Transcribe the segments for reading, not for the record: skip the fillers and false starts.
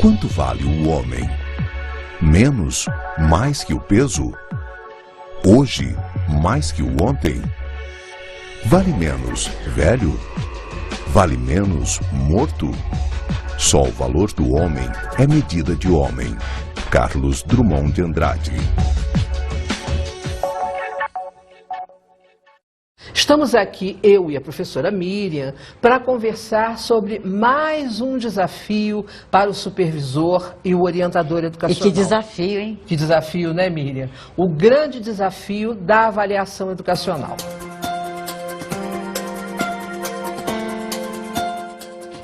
Quanto vale o homem? Menos, mais que o peso? Hoje, mais que o ontem? Vale menos velho? Vale menos morto? Só o valor do homem é medida de homem. Carlos Drummond de Andrade. Estamos aqui, eu e a professora Miriam, para conversar sobre mais um desafio para o supervisor e o orientador educacional. E que desafio, hein? Que desafio, né, Miriam? O grande desafio da avaliação educacional.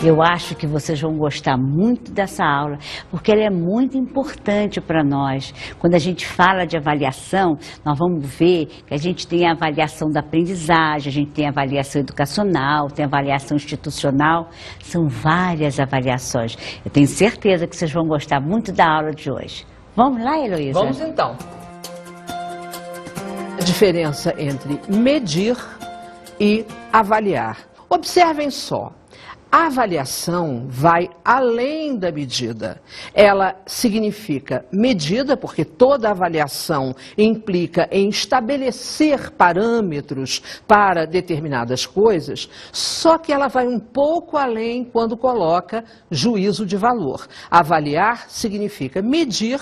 Eu acho que vocês vão gostar muito dessa aula, porque ela é muito importante para nós. Quando a gente fala de avaliação, nós vamos ver que a gente tem a avaliação da aprendizagem, a gente tem a avaliação educacional, tem a avaliação institucional, são várias avaliações. Eu tenho certeza que vocês vão gostar muito da aula de hoje. Vamos lá, Heloísa? Vamos então. A diferença entre medir e avaliar. Observem só. A avaliação vai além da medida. Ela significa medida, porque toda avaliação implica em estabelecer parâmetros para determinadas coisas, só que ela vai um pouco além quando coloca juízo de valor. Avaliar significa medir,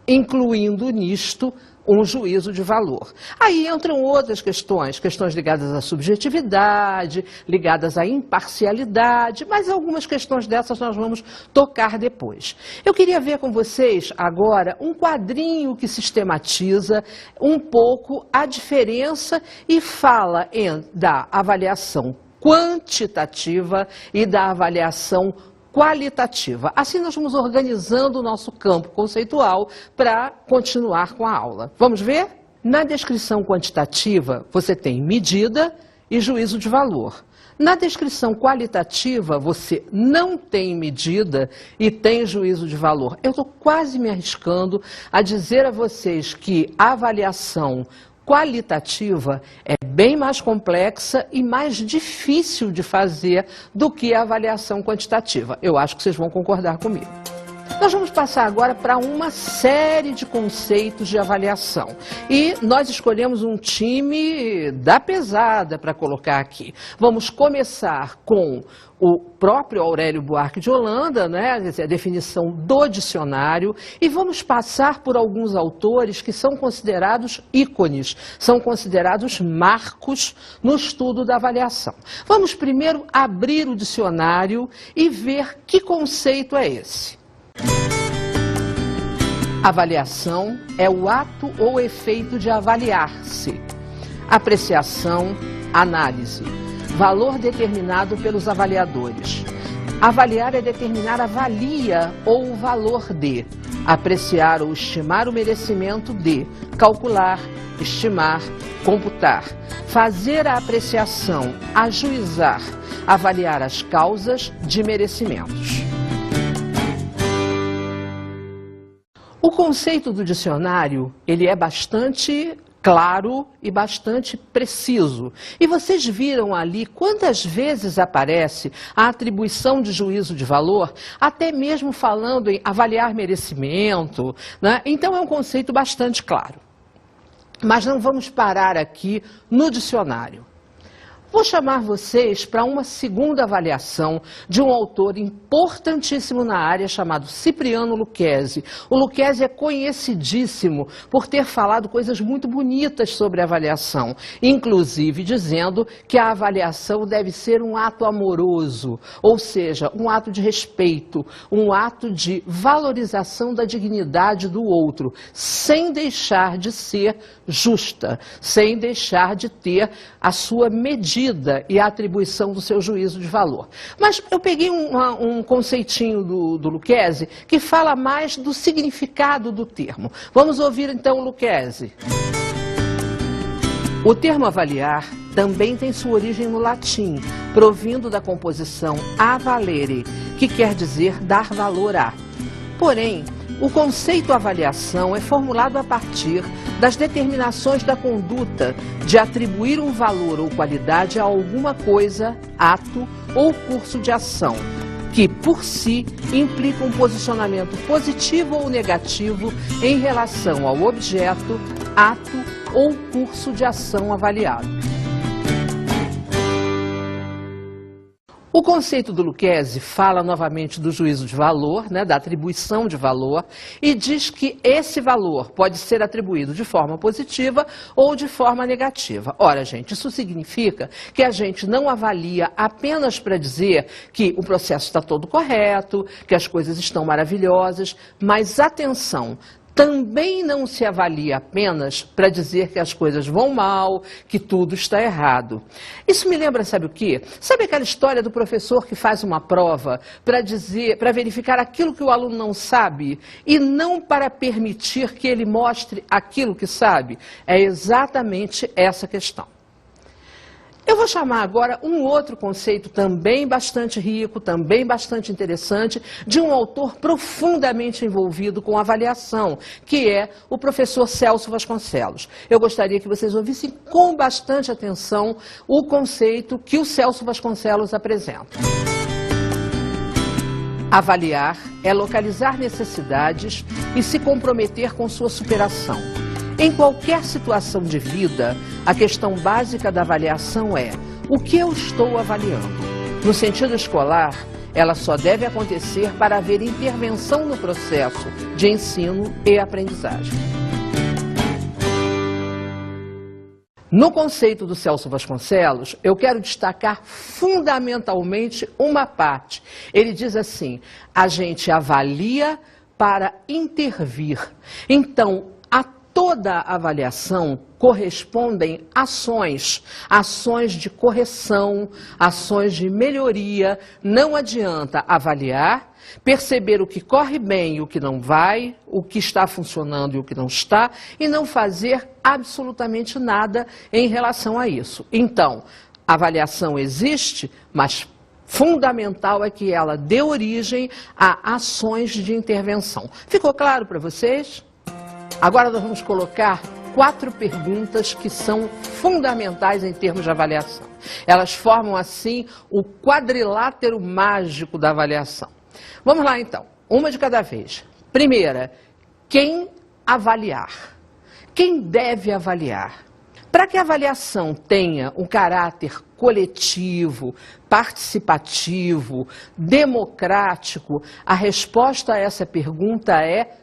incluindo nisto um juízo de valor. Aí entram outras questões ligadas à subjetividade, ligadas à imparcialidade, mas algumas questões dessas nós vamos tocar depois. Eu queria ver com vocês agora um quadrinho que sistematiza um pouco a diferença e fala da avaliação quantitativa e da avaliação qualitativa. Assim nós vamos organizando o nosso campo conceitual para continuar com a aula. Vamos ver? Na descrição quantitativa, você tem medida e juízo de valor. Na descrição qualitativa, você não tem medida e tem juízo de valor. Eu estou quase me arriscando a dizer a vocês que a avaliação qualitativa é bem mais complexa e mais difícil de fazer do que a avaliação quantitativa. Eu acho que vocês vão concordar comigo. Nós vamos passar agora para uma série de conceitos de avaliação. E nós escolhemos um time da pesada para colocar aqui. Vamos começar com o próprio Aurélio Buarque de Holanda, né, a definição do dicionário, e vamos passar por alguns autores que são considerados ícones, são considerados marcos no estudo da avaliação. Vamos primeiro abrir o dicionário e ver que conceito é esse. Avaliação é o ato ou efeito de avaliar-se. Apreciação, análise. Valor determinado pelos avaliadores. Avaliar é determinar a valia ou o valor de. Apreciar ou estimar o merecimento de. Calcular, estimar, computar. Fazer a apreciação, ajuizar. Avaliar as causas de merecimentos. O conceito do dicionário, ele é bastante claro e bastante preciso. E vocês viram ali quantas vezes aparece a atribuição de juízo de valor, até mesmo falando em avaliar merecimento, né? Então é um conceito bastante claro. Mas não vamos parar aqui no dicionário. Vou chamar vocês para uma segunda avaliação de um autor importantíssimo na área chamado Cipriano Lucchesi. O Lucchesi é conhecidíssimo por ter falado coisas muito bonitas sobre a avaliação, inclusive dizendo que a avaliação deve ser um ato amoroso, ou seja, um ato de respeito, um ato de valorização da dignidade do outro, sem deixar de ser justa, sem deixar de ter a sua medida e a atribuição do seu juízo de valor. Mas eu peguei um conceitinho do Lucchesi que fala mais do significado do termo. Vamos ouvir então o Lucchesi. O termo avaliar também tem sua origem no latim, provindo da composição avalere, que quer dizer dar valor a. Porém, o conceito avaliação é formulado a partir das determinações da conduta de atribuir um valor ou qualidade a alguma coisa, ato ou curso de ação, que, por si, implica um posicionamento positivo ou negativo em relação ao objeto, ato ou curso de ação avaliado. O conceito do Lucchesi fala novamente do juízo de valor, da atribuição de valor, e diz que esse valor pode ser atribuído de forma positiva ou de forma negativa. Ora, gente, isso significa que a gente não avalia apenas para dizer que o processo está todo correto, que as coisas estão maravilhosas, mas atenção, também não se avalia apenas para dizer que as coisas vão mal, que tudo está errado. Isso me lembra, sabe o quê? Sabe aquela história do professor que faz uma prova para verificar aquilo que o aluno não sabe e não para permitir que ele mostre aquilo que sabe? É exatamente essa questão. Eu vou chamar agora um outro conceito também bastante rico, também bastante interessante, de um autor profundamente envolvido com avaliação, que é o professor Celso Vasconcelos. Eu gostaria que vocês ouvissem com bastante atenção o conceito que o Celso Vasconcelos apresenta. Avaliar é localizar necessidades e se comprometer com sua superação. Em qualquer situação de vida, a questão básica da avaliação é: o que eu estou avaliando? No sentido escolar, ela só deve acontecer para haver intervenção no processo de ensino e aprendizagem. No conceito do Celso Vasconcelos, eu quero destacar fundamentalmente uma parte. Ele diz assim: a gente avalia para intervir. Então, toda avaliação correspondem ações de correção, ações de melhoria. Não adianta avaliar, perceber o que corre bem e o que não vai, o que está funcionando e o que não está, e não fazer absolutamente nada em relação a isso. Então, a avaliação existe, mas fundamental é que ela dê origem a ações de intervenção. Ficou claro para vocês? Agora nós vamos colocar 4 perguntas que são fundamentais em termos de avaliação. Elas formam, assim, o quadrilátero mágico da avaliação. Vamos lá, então. Uma de cada vez. Primeira, quem avaliar? Quem deve avaliar? Para que a avaliação tenha um caráter coletivo, participativo, democrático, a resposta a essa pergunta é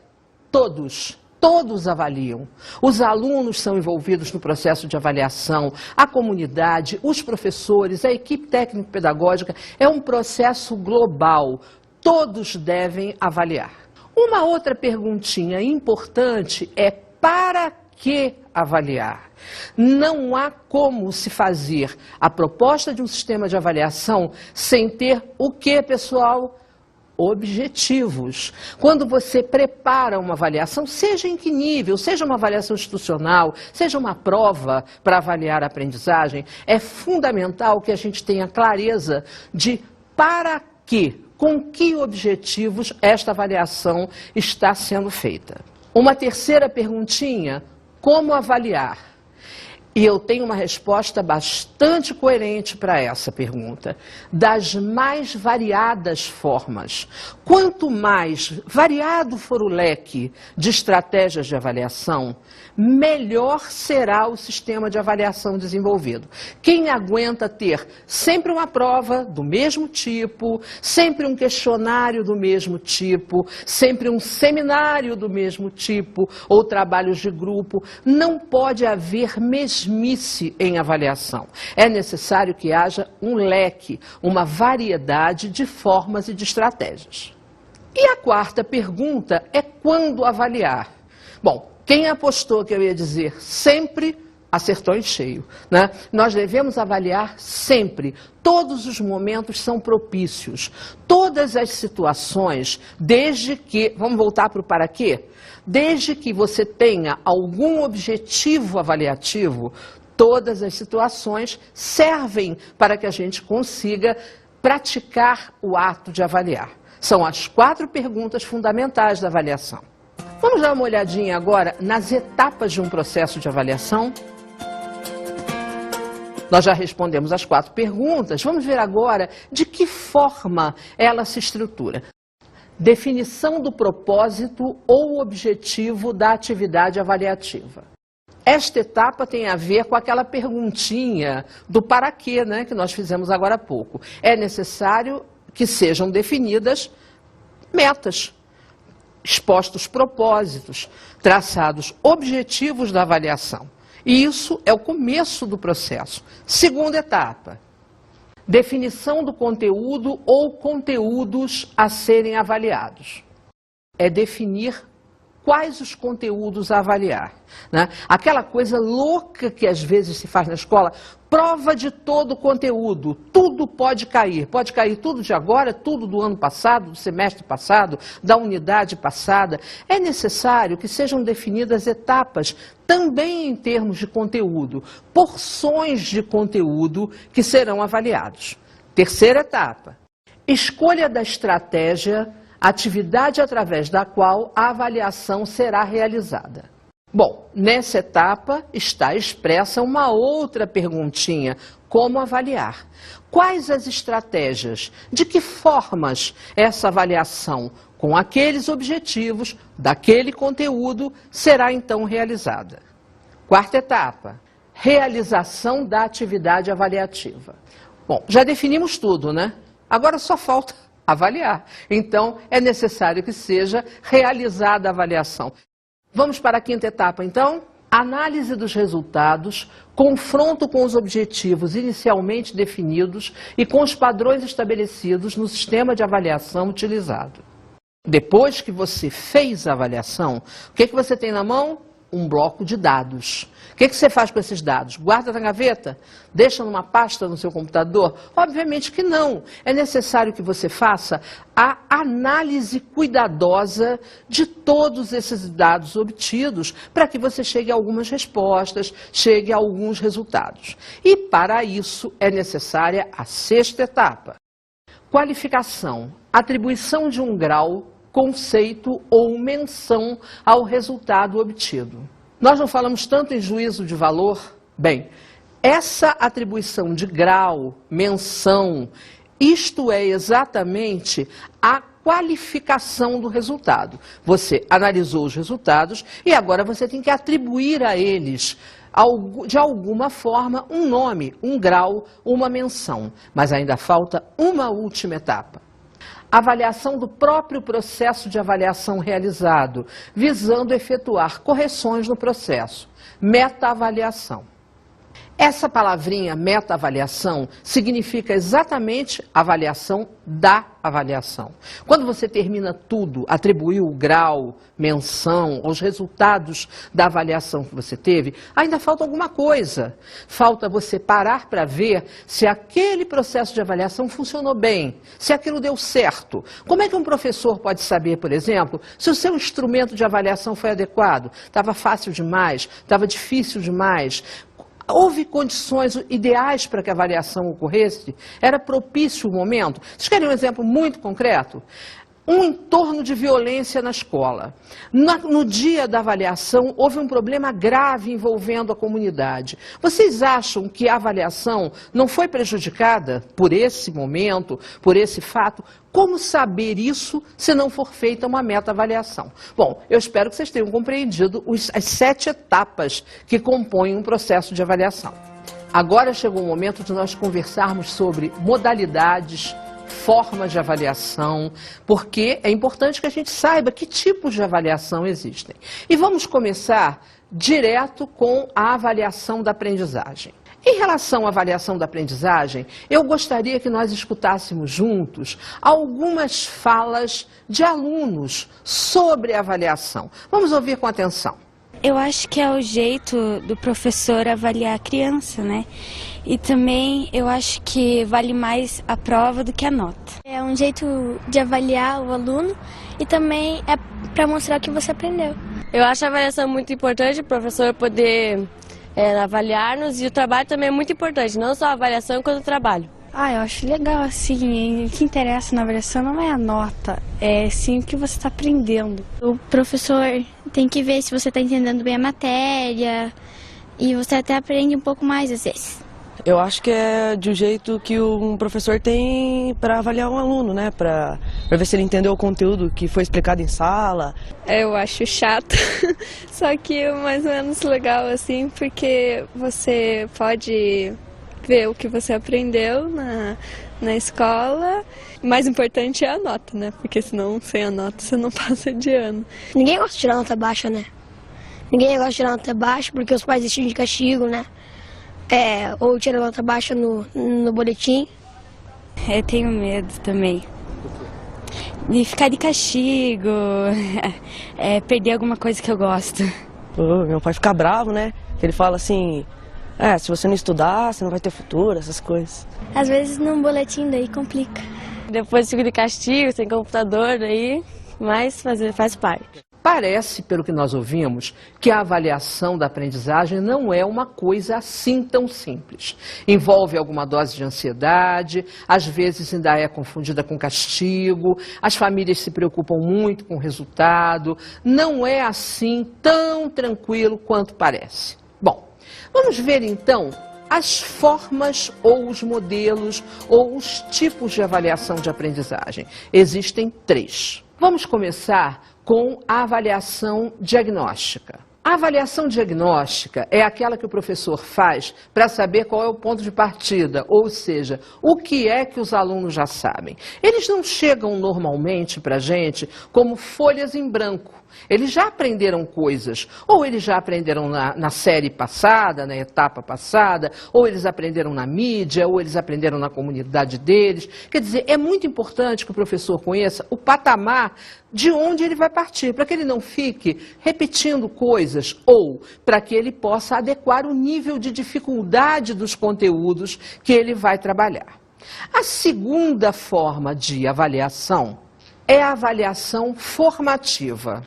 todos. Todos avaliam. Os alunos são envolvidos no processo de avaliação, a comunidade, os professores, a equipe técnico-pedagógica. É um processo global. Todos devem avaliar. Uma outra perguntinha importante é: para que avaliar? Não há como se fazer a proposta de um sistema de avaliação sem ter o que, pessoal? Objetivos. Quando você prepara uma avaliação, seja em que nível, seja uma avaliação institucional, seja uma prova para avaliar a aprendizagem, é fundamental que a gente tenha clareza de para quê, com que objetivos esta avaliação está sendo feita. Uma terceira perguntinha: como avaliar? E eu tenho uma resposta bastante coerente para essa pergunta. Das mais variadas formas. Quanto mais variado for o leque de estratégias de avaliação, melhor será o sistema de avaliação desenvolvido. Quem aguenta ter sempre uma prova do mesmo tipo, sempre um questionário do mesmo tipo, sempre um seminário do mesmo tipo, ou trabalhos de grupo, não pode haver mesmice em avaliação. É necessário que haja um leque, uma variedade de formas e de estratégias. E a quarta pergunta é: quando avaliar? Bom, quem apostou que eu ia dizer sempre, acertou em cheio, né? Nós devemos avaliar sempre. Todos os momentos são propícios. Todas as situações, desde que... Vamos voltar para o para quê? Desde que você tenha algum objetivo avaliativo, todas as situações servem para que a gente consiga praticar o ato de avaliar. São as 4 perguntas fundamentais da avaliação. Vamos dar uma olhadinha agora nas etapas de um processo de avaliação? Nós já respondemos as 4 perguntas. Vamos ver agora de que forma ela se estrutura. Definição do propósito ou objetivo da atividade avaliativa. Esta etapa tem a ver com aquela perguntinha do para quê, né, que nós fizemos agora há pouco. É necessário que sejam definidas metas, expostos propósitos, traçados objetivos da avaliação. E isso é o começo do processo. Segunda etapa, definição do conteúdo ou conteúdos a serem avaliados. É definir quais os conteúdos a avaliar, né? Aquela coisa louca que às vezes se faz na escola, prova de todo o conteúdo, tudo pode cair tudo de agora, tudo do ano passado, do semestre passado, da unidade passada. É necessário que sejam definidas etapas, também em termos de conteúdo, porções de conteúdo que serão avaliados. Terceira etapa, escolha da estratégia, atividade através da qual a avaliação será realizada. Bom, nessa etapa está expressa uma outra perguntinha: como avaliar? Quais as estratégias? De que formas essa avaliação, com aqueles objetivos, daquele conteúdo, será então realizada? Quarta etapa, realização da atividade avaliativa. Bom, já definimos tudo, né? Agora só falta avaliar. Então, é necessário que seja realizada a avaliação. Vamos para a quinta etapa, então? Análise dos resultados, confronto com os objetivos inicialmente definidos e com os padrões estabelecidos no sistema de avaliação utilizado. Depois que você fez a avaliação, o que você tem na mão? Um bloco de dados. O que você faz com esses dados? Guarda na gaveta? Deixa numa pasta no seu computador? Obviamente que não. É necessário que você faça a análise cuidadosa de todos esses dados obtidos para que você chegue a algumas respostas, chegue a alguns resultados. E para isso é necessária a sexta etapa. Qualificação, atribuição de um grau, conceito ou menção ao resultado obtido. Nós não falamos tanto em juízo de valor? Bem, essa atribuição de grau, menção, isto é exatamente a qualificação do resultado. Você analisou os resultados e agora você tem que atribuir a eles, de alguma forma, um nome, um grau, uma menção. Mas ainda falta uma última etapa. Avaliação do próprio processo de avaliação realizado, visando efetuar correções no processo. Meta-avaliação. Essa palavrinha meta-avaliação significa exatamente avaliação da avaliação. Quando você termina tudo, atribuiu o grau, menção, os resultados da avaliação que você teve, ainda falta alguma coisa. Falta você parar para ver se aquele processo de avaliação funcionou bem, se aquilo deu certo. Como é que um professor pode saber, por exemplo, se o seu instrumento de avaliação foi adequado? Estava fácil demais? Estava difícil demais? Houve condições ideais para que a avaliação ocorresse? Era propício o momento? Vocês querem um exemplo muito concreto? Um entorno de violência na escola. No dia da avaliação, houve um problema grave envolvendo a comunidade. Vocês acham que a avaliação não foi prejudicada por esse momento, por esse fato? Como saber isso se não for feita uma meta-avaliação? Bom, eu espero que vocês tenham compreendido as 7 etapas que compõem um processo de avaliação. Agora chegou o momento de nós conversarmos sobre modalidades, formas de avaliação, porque é importante que a gente saiba que tipos de avaliação existem. E vamos começar direto com a avaliação da aprendizagem. Em relação à avaliação da aprendizagem, eu gostaria que nós escutássemos juntos algumas falas de alunos sobre a avaliação. Vamos ouvir com atenção. Eu acho que é o jeito do professor avaliar a criança, né? E também eu acho que vale mais a prova do que a nota. É um jeito de avaliar o aluno e também é para mostrar o que você aprendeu. Eu acho a avaliação muito importante, o professor poder avaliar-nos, e o trabalho também é muito importante, não só a avaliação quanto o trabalho. Eu acho legal, assim, o que interessa na avaliação não é a nota, é sim o que você está aprendendo. O professor tem que ver se você está entendendo bem a matéria e você até aprende um pouco mais às vezes. Eu acho que é de um jeito que um professor tem para avaliar um aluno, né? Para ver se ele entendeu o conteúdo que foi explicado em sala. Eu acho chato, só que mais ou menos legal, assim, porque você pode ver o que você aprendeu na escola. O mais importante é a nota, né? Porque senão, sem a nota, você não passa de ano. Ninguém gosta de tirar nota baixa, né? Ninguém gosta de tirar nota baixa porque os pais deixam de castigo, né? Ou tirar nota baixa no boletim. Eu tenho medo também de ficar de castigo, perder alguma coisa que eu gosto. Meu pai fica bravo, né? Ele fala assim, se você não estudar, você não vai ter futuro, essas coisas. Às vezes num boletim daí complica. Depois fica de castigo, sem computador, daí, mas faz parte. Parece, pelo que nós ouvimos, que a avaliação da aprendizagem não é uma coisa assim tão simples. Envolve alguma dose de ansiedade, às vezes ainda é confundida com castigo, as famílias se preocupam muito com o resultado, não é assim tão tranquilo quanto parece. Bom, vamos ver então as formas ou os modelos ou os tipos de avaliação de aprendizagem. Existem 3. Vamos começar com a avaliação diagnóstica. A avaliação diagnóstica é aquela que o professor faz para saber qual é o ponto de partida, ou seja, o que é que os alunos já sabem. Eles não chegam normalmente para a gente como folhas em branco. Eles já aprenderam coisas, ou eles já aprenderam na série passada, na etapa passada, ou eles aprenderam na mídia, ou eles aprenderam na comunidade deles. Quer dizer, é muito importante que o professor conheça o patamar de onde ele vai partir, para que ele não fique repetindo coisas, ou para que ele possa adequar o nível de dificuldade dos conteúdos que ele vai trabalhar. A segunda forma de avaliação é a avaliação formativa.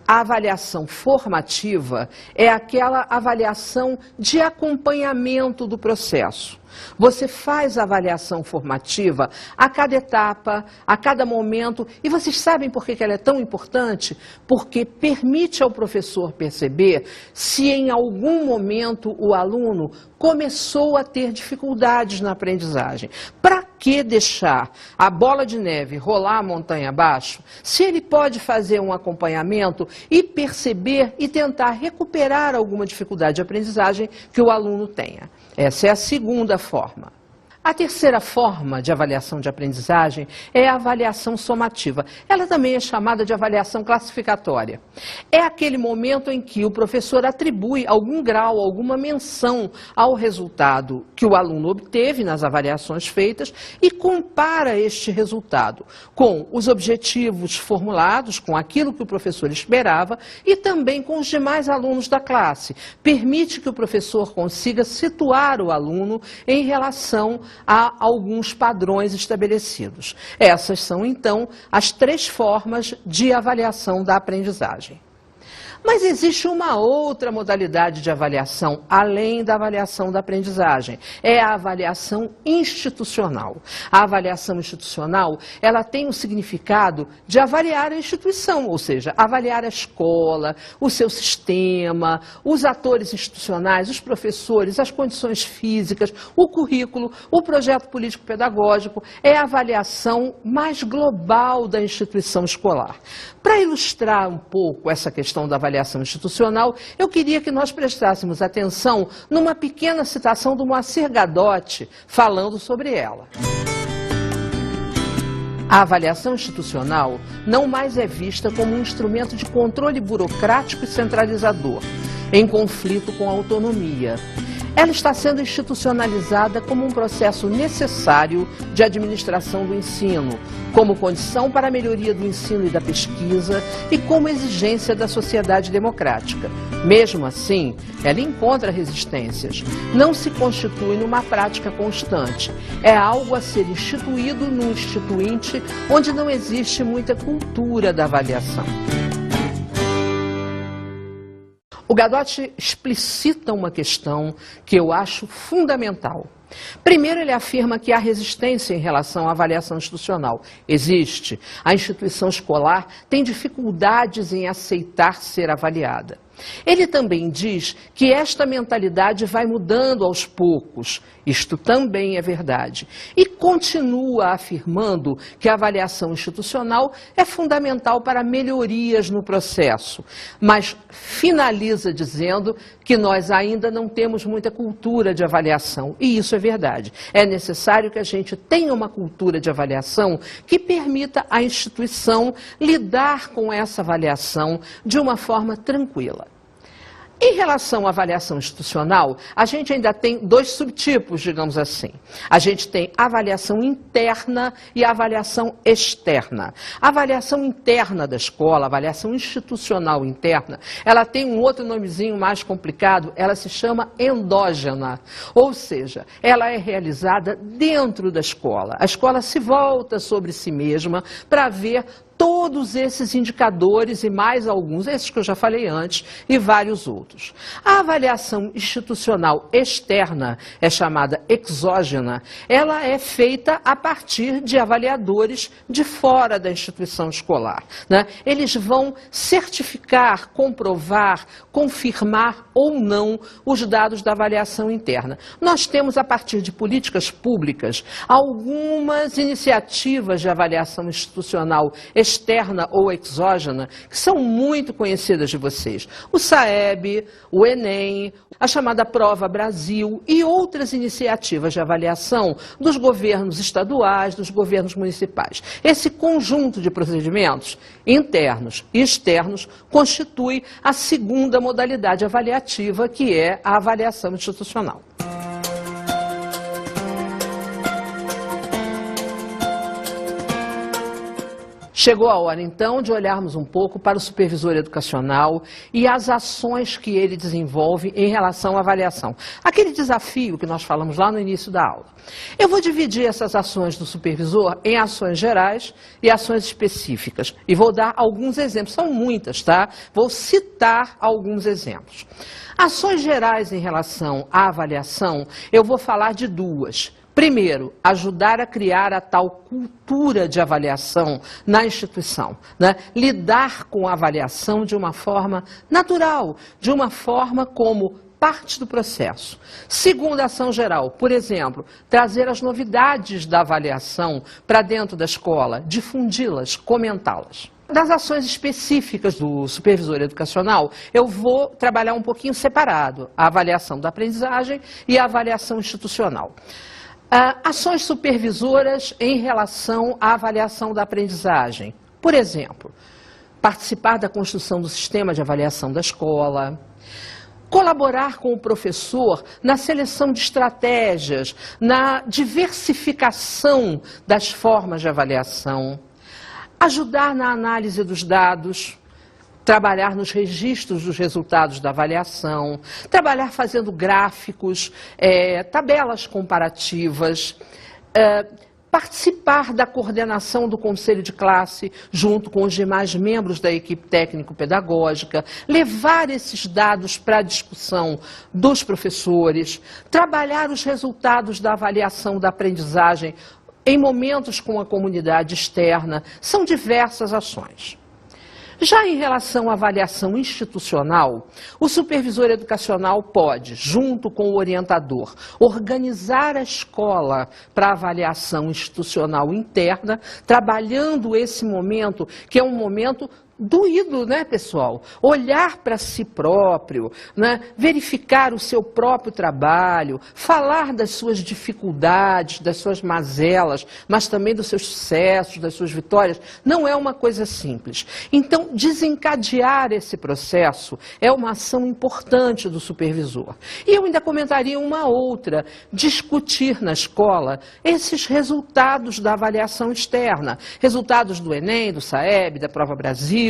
A avaliação formativa é aquela avaliação de acompanhamento do processo. Você faz a avaliação formativa a cada etapa, a cada momento, e vocês sabem por que ela é tão importante? Porque permite ao professor perceber se em algum momento o aluno começou a ter dificuldades na aprendizagem. Para que deixar a bola de neve rolar a montanha abaixo, se ele pode fazer um acompanhamento e perceber e tentar recuperar alguma dificuldade de aprendizagem que o aluno tenha? Essa é a segunda forma. A terceira forma de avaliação de aprendizagem é a avaliação somativa. Ela também é chamada de avaliação classificatória. É aquele momento em que o professor atribui algum grau, alguma menção ao resultado que o aluno obteve nas avaliações feitas e compara este resultado com os objetivos formulados, com aquilo que o professor esperava e também com os demais alunos da classe. Permite que o professor consiga situar o aluno em relação a alguns padrões estabelecidos. Essas são, então, as 3 formas de avaliação da aprendizagem. Mas existe uma outra modalidade de avaliação, além da avaliação da aprendizagem. É a avaliação institucional. A avaliação institucional, ela tem o significado de avaliar a instituição, ou seja, avaliar a escola, o seu sistema, os atores institucionais, os professores, as condições físicas, o currículo, o projeto político-pedagógico. É a avaliação mais global da instituição escolar. Para ilustrar um pouco essa questão da avaliação institucional, eu queria que nós prestássemos atenção numa pequena citação do Moacir Gadotti falando sobre ela. A avaliação institucional não mais é vista como um instrumento de controle burocrático e centralizador, em conflito com a autonomia. Ela está sendo institucionalizada como um processo necessário de administração do ensino, como condição para a melhoria do ensino e da pesquisa e como exigência da sociedade democrática. Mesmo assim, ela encontra resistências. Não se constitui numa prática constante. É algo a ser instituído num instituinte onde não existe muita cultura da avaliação. O Gadotti explicita uma questão que eu acho fundamental. Primeiro, ele afirma que há resistência em relação à avaliação institucional. Existe. A instituição escolar tem dificuldades em aceitar ser avaliada. Ele também diz que esta mentalidade vai mudando aos poucos. Isto também é verdade. E continua afirmando que a avaliação institucional é fundamental para melhorias no processo, mas finaliza dizendo que nós ainda não temos muita cultura de avaliação. E isso é verdade. É necessário que a gente tenha uma cultura de avaliação que permita à instituição lidar com essa avaliação de uma forma tranquila. Em relação à avaliação institucional, a gente ainda tem dois subtipos, digamos assim. A gente tem a avaliação interna e a avaliação externa. A avaliação interna da escola, a avaliação institucional interna, ela tem um outro nomezinho mais complicado, ela se chama endógena. Ou seja, ela é realizada dentro da escola. A escola se volta sobre si mesma para ver todos esses indicadores e mais alguns, esses que eu já falei antes, e vários outros. A avaliação institucional externa é chamada exógena. Ela é feita a partir de avaliadores de fora da instituição escolar, né? Eles vão certificar, comprovar, confirmar ou não os dados da avaliação interna. Nós temos, a partir de políticas públicas, algumas iniciativas de avaliação institucional externa ou exógena, que são muito conhecidas de vocês. O SAEB, o Enem, a chamada Prova Brasil e outras iniciativas de avaliação dos governos estaduais, dos governos municipais. Esse conjunto de procedimentos internos e externos constitui a segunda modalidade avaliativa, que é a avaliação institucional. Chegou a hora, então, de olharmos um pouco para o supervisor educacional e as ações que ele desenvolve em relação à avaliação. Aquele desafio que nós falamos lá no início da aula. Eu vou dividir essas ações do supervisor em ações gerais e ações específicas. E vou dar alguns exemplos, são muitas, tá? Vou citar alguns exemplos. Ações gerais em relação à avaliação, eu vou falar de duas. Primeiro, ajudar a criar a tal cultura de avaliação na instituição, né? Lidar com a avaliação de uma forma natural, de uma forma como parte do processo. Segunda ação geral, por exemplo, trazer as novidades da avaliação para dentro da escola, difundi-las, comentá-las. Das ações específicas do supervisor educacional, eu vou trabalhar um pouquinho separado, a avaliação da aprendizagem e a avaliação institucional. Ações supervisoras em relação à avaliação da aprendizagem. Por exemplo, participar da construção do sistema de avaliação da escola, colaborar com o professor na seleção de estratégias, na diversificação das formas de avaliação, ajudar na análise dos dados, trabalhar nos registros dos resultados da avaliação, trabalhar fazendo gráficos, tabelas comparativas, participar da coordenação do conselho de classe junto com os demais membros da equipe técnico-pedagógica, levar esses dados para a discussão dos professores, trabalhar os resultados da avaliação da aprendizagem em momentos com a comunidade externa. São diversas ações. Já em relação à avaliação institucional, o supervisor educacional pode, junto com o orientador, organizar a escola para avaliação institucional interna, trabalhando esse momento, que é um momento doído, né, pessoal? Olhar para si próprio, né? Verificar o seu próprio trabalho, falar das suas dificuldades, das suas mazelas, mas também dos seus sucessos, das suas vitórias, não é uma coisa simples. Então, desencadear esse processo é uma ação importante do supervisor. E eu ainda comentaria uma outra, discutir na escola esses resultados da avaliação externa, resultados do Enem, do SAEB, da Prova Brasil,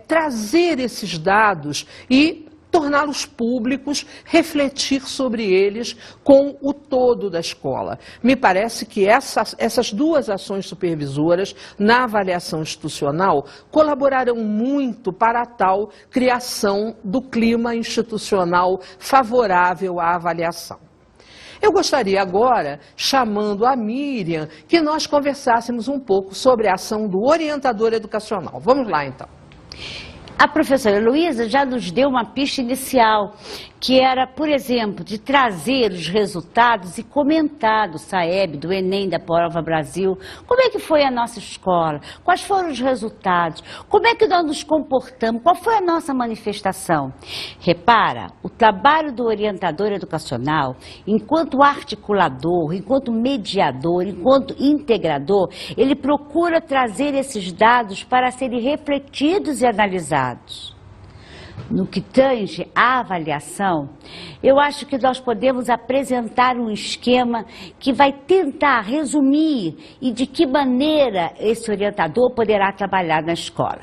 trazer esses dados e torná-los públicos, refletir sobre eles com o todo da escola. Me parece que essas duas ações supervisoras na avaliação institucional colaborarão muito para a tal criação do clima institucional favorável à avaliação. Eu gostaria agora, chamando a Miriam, que nós conversássemos um pouco sobre a ação do orientador educacional. Vamos lá, então. A professora Heloísa já nos deu uma pista inicial, que era, por exemplo, de trazer os resultados e comentar do SAEB, do Enem, da Prova Brasil. Como é que foi a nossa escola? Quais foram os resultados? Como é que nós nos comportamos? Qual foi a nossa manifestação? Repara, o trabalho do orientador educacional, enquanto articulador, enquanto mediador, enquanto integrador, ele procura trazer esses dados para serem refletidos e analisados. No que tange à avaliação, eu acho que nós podemos apresentar um esquema que vai tentar resumir e de que maneira esse orientador poderá trabalhar na escola.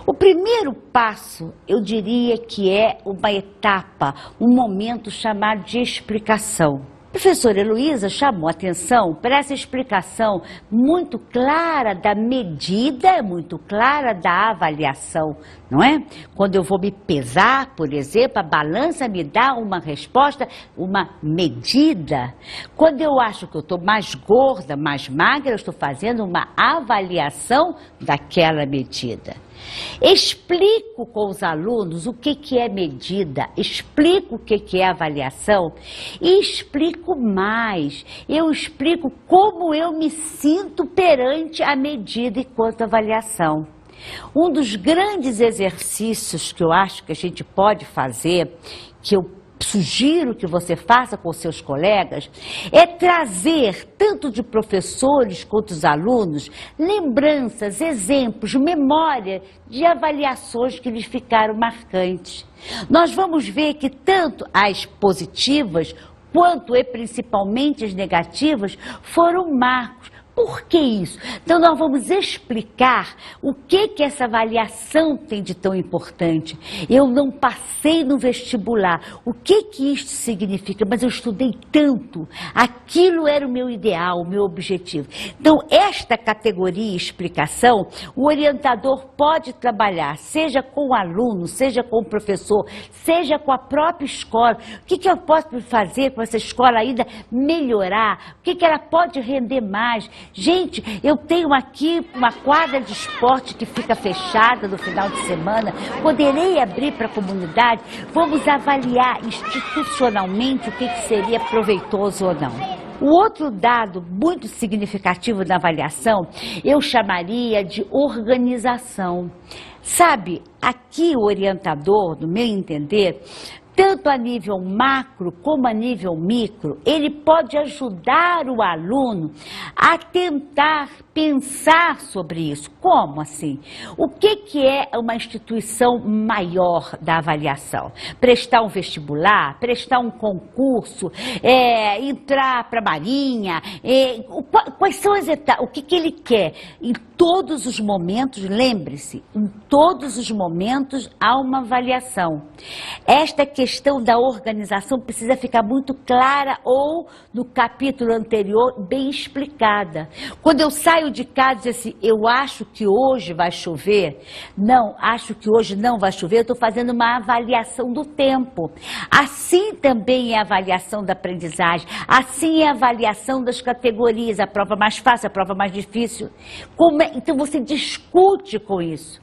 O primeiro passo, eu diria que é uma etapa, um momento chamado de explicação. A professora Heloísa chamou atenção para essa explicação muito clara da medida, muito clara da avaliação, não é? Quando eu vou me pesar, por exemplo, a balança me dá uma resposta, uma medida. Quando eu acho que eu estou mais gorda, mais magra, eu estou fazendo uma avaliação daquela medida. Explico com os alunos o que é medida, explico o que é avaliação e explico mais. Eu explico como eu me sinto perante a medida enquanto avaliação. Um dos grandes exercícios que eu acho que a gente pode fazer, que eu sugiro que você faça com seus colegas, é trazer, tanto de professores quanto dos alunos, lembranças, exemplos, memória de avaliações que lhes ficaram marcantes. Nós vamos ver que tanto as positivas quanto e principalmente as negativas foram marcos. Por que isso? Então nós vamos explicar o que essa avaliação tem de tão importante. Eu não passei no vestibular, o que isso significa? Mas eu estudei tanto, aquilo era o meu ideal, o meu objetivo. Então esta categoria explicação, o orientador pode trabalhar, seja com o aluno, seja com o professor, seja com a própria escola. O que eu posso fazer com essa escola ainda melhorar? O que ela pode render mais? Gente, eu tenho aqui uma quadra de esporte que fica fechada no final de semana, poderei abrir para a comunidade? Vamos avaliar institucionalmente o que seria proveitoso ou não. O outro dado muito significativo da avaliação, eu chamaria de organização. Sabe, aqui o orientador, no meu entender, tanto a nível macro como a nível micro, ele pode ajudar o aluno a tentar pensar sobre isso. Como assim? O que é uma instituição maior da avaliação? Prestar um vestibular, prestar um concurso, entrar para a Marinha, quais são as etapas? O que ele quer? Em todos os momentos, lembre-se, em todos os momentos há uma avaliação. Esta questão da organização precisa ficar muito clara ou no capítulo anterior bem explicada. Quando eu saio de casa e digo assim, eu acho que hoje vai chover, não, acho que hoje não vai chover, eu estou fazendo uma avaliação do tempo. Assim também é a avaliação da aprendizagem, assim é a avaliação das categorias, a prova mais fácil, a prova mais difícil. Então você discute com isso.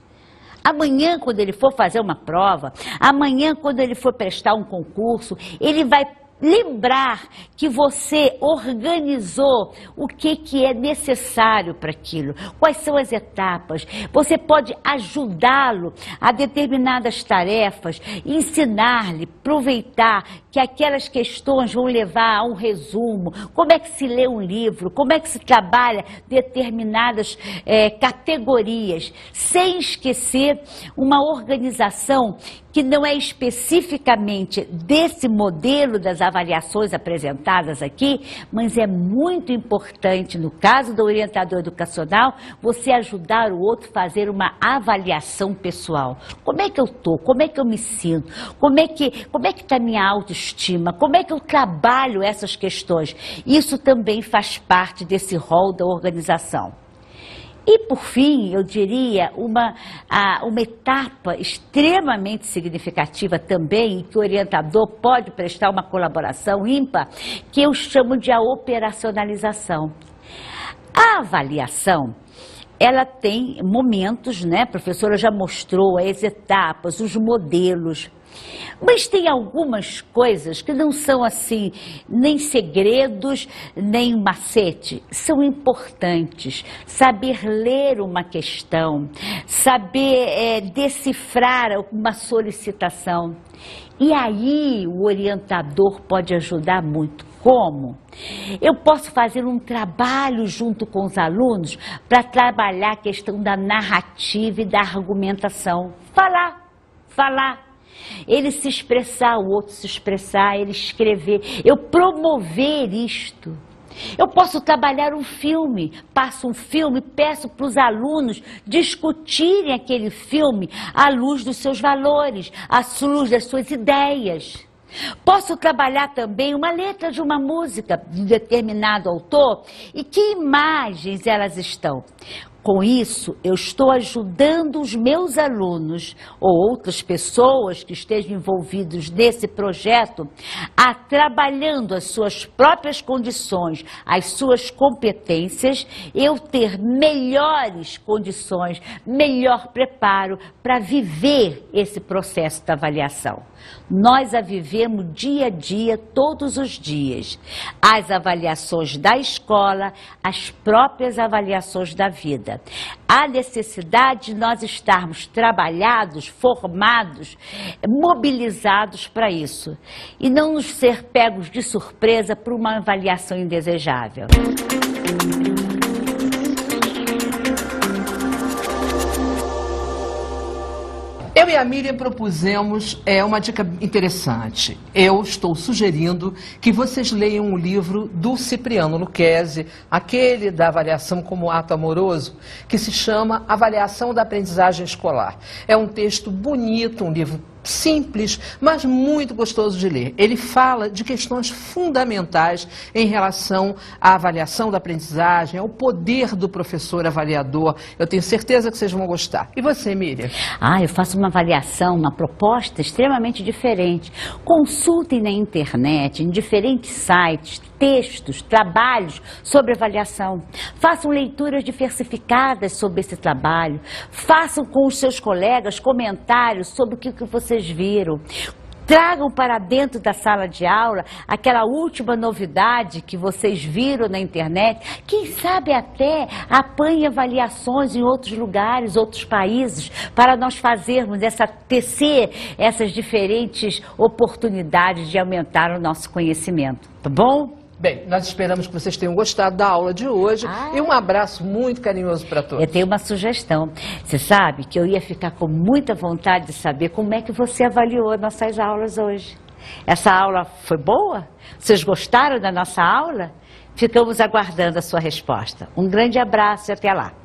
Amanhã, quando ele for fazer uma prova, amanhã, quando ele for prestar um concurso, ele vai lembrar que você organizou o que é necessário para aquilo, quais são as etapas. Você pode ajudá-lo a determinadas tarefas, ensinar-lhe, aproveitar que aquelas questões vão levar a um resumo, como é que se lê um livro, como é que se trabalha determinadas categorias, sem esquecer uma organização que não é especificamente desse modelo das avaliações apresentadas aqui, mas é muito importante, no caso do orientador educacional, você ajudar o outro a fazer uma avaliação pessoal. Como é que eu estou? Como é que eu me sinto? Como é que está a minha autoestima? Como é que eu trabalho essas questões? Isso também faz parte desse rol da organização. E, por fim, eu diria uma etapa extremamente significativa também, em que o orientador pode prestar uma colaboração ímpar, que eu chamo de a operacionalização. A avaliação, ela tem momentos, né? A professora já mostrou as etapas, os modelos. Mas tem algumas coisas que não são assim, nem segredos, nem macete. São importantes. Saber ler uma questão, saber decifrar uma solicitação. E aí o orientador pode ajudar muito. Como? Eu posso fazer um trabalho junto com os alunos para trabalhar a questão da narrativa e da argumentação. Falar. Ele se expressar, o outro se expressar, ele escrever. Eu promover isto. Eu posso trabalhar um filme, passo um filme, peço para os alunos discutirem aquele filme à luz dos seus valores, à luz das suas ideias. Posso trabalhar também uma letra de uma música de determinado autor e que imagens elas estão. Com isso, eu estou ajudando os meus alunos ou outras pessoas que estejam envolvidos nesse projeto a trabalhando as suas próprias condições, as suas competências, eu ter melhores condições, melhor preparo para viver esse processo da avaliação. Nós a vivemos dia a dia, todos os dias. As avaliações da escola, as próprias avaliações da vida. Há necessidade de nós estarmos trabalhados, formados, mobilizados para isso. E não nos ser pegos de surpresa por uma avaliação indesejável. Eu e a Miriam propusemos uma dica interessante. Eu estou sugerindo que vocês leiam o livro do Cipriano Lucchesi, aquele da avaliação como ato amoroso, que se chama Avaliação da Aprendizagem Escolar. É um texto bonito, um livro simples, mas muito gostoso de ler. Ele fala de questões fundamentais em relação à avaliação da aprendizagem, ao poder do professor avaliador. Eu tenho certeza que vocês vão gostar. E você, Miriam? Eu faço uma avaliação, uma proposta extremamente diferente. Consultem na internet, em diferentes sites, textos, trabalhos sobre avaliação. Façam leituras diversificadas sobre esse trabalho. Façam com os seus colegas comentários sobre o que vocês viram. Tragam para dentro da sala de aula aquela última novidade que vocês viram na internet. Quem sabe até apanhe avaliações em outros lugares, outros países, para nós fazermos tecer essas diferentes oportunidades de aumentar o nosso conhecimento. Tá bom? Bem, nós esperamos que vocês tenham gostado da aula de hoje e um abraço muito carinhoso para todos. Eu tenho uma sugestão. Você sabe que eu ia ficar com muita vontade de saber como é que você avaliou nossas aulas hoje. Essa aula foi boa? Vocês gostaram da nossa aula? Ficamos aguardando a sua resposta. Um grande abraço e até lá.